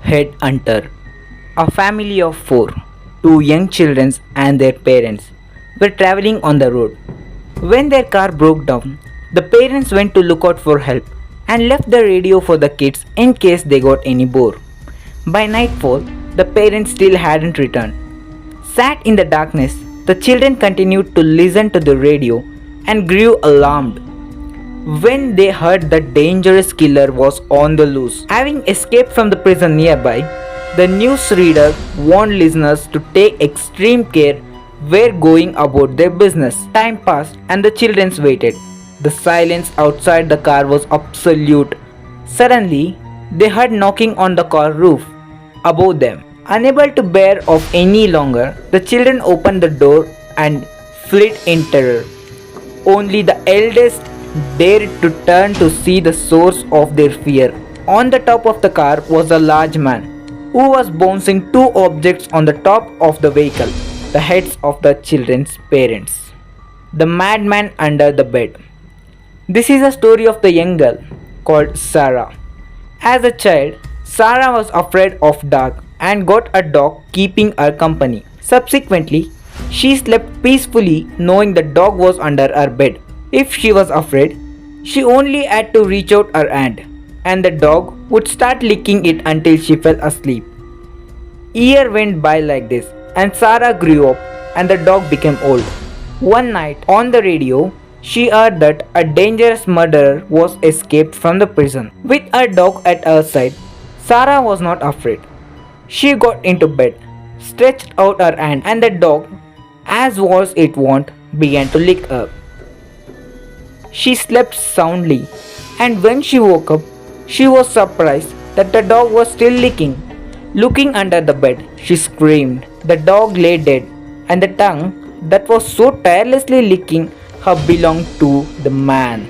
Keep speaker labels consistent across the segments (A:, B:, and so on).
A: Headhunter. A family of four, two young children and their parents, were traveling on the road. When their car broke down, the parents went to look out for help and left the radio for the kids in case they got any bore. By nightfall, the parents still hadn't returned. Sat in the darkness, the children continued to listen to the radio and grew alarmed when they heard the dangerous killer was on the loose. Having escaped from the prison nearby, the newsreader warned listeners to take extreme care where going about their business. Time passed and the children waited. The silence outside the car was absolute. Suddenly, they heard knocking on the car roof above them. Unable to bear off any longer, the children opened the door and fled in terror. Only the eldest dared to turn to see the source of their fear. On the top of the car was a large man who was bouncing two objects on the top of the vehicle, the heads of the children's parents. The madman under the bed. This is a story of the young girl called Sarah. As a child, Sarah was afraid of dark and got a dog keeping her company. Subsequently, she slept peacefully knowing the dog was under her bed. If she was afraid, she only had to reach out her hand and the dog would start licking it until she fell asleep. Year went by like this and Sarah grew up and the dog became old. One night on the radio, she heard that a dangerous murderer was escaped from the prison. With her dog at her side, Sarah was not afraid. She got into bed, stretched out her hand and the dog, as was its wont, began to lick her. She slept soundly and when she woke up, she was surprised that the dog was still licking. Looking under the bed, she screamed. The dog lay dead and the tongue that was so tirelessly licking her belonged to the man.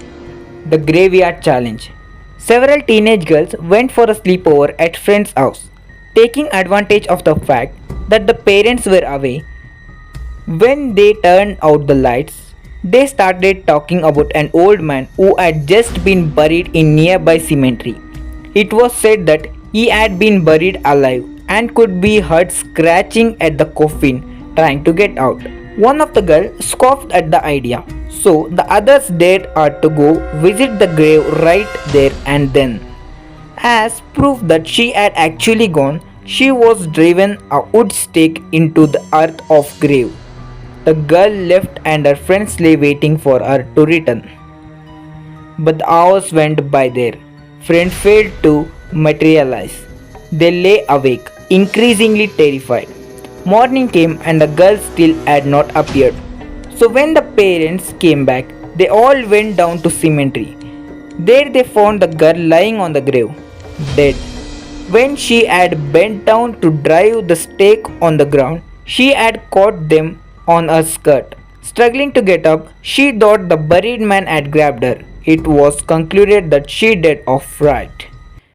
A: The Graveyard Challenge. Several teenage girls went for a sleepover at friend's house, taking advantage of the fact that the parents were away. When they turned out the lights, they started talking about an old man who had just been buried in nearby cemetery. It was said that he had been buried alive and could be heard scratching at the coffin trying to get out. One of the girls scoffed at the idea, so the others dared her to go visit the grave right there and then. As proof that she had actually gone, she was driven a wood stake into the earth of grave. The girl left and her friends lay waiting for her to return. But the hours went by their friend failed to materialize. They lay awake, increasingly terrified. Morning came and the girl still had not appeared. So when the parents came back, they all went down to cemetery. There they found the girl lying on the grave, dead. When she had bent down to drive the stake on the ground, she had caught them on her skirt. Struggling to get up, she thought the buried man had grabbed her. It was concluded that she died of fright.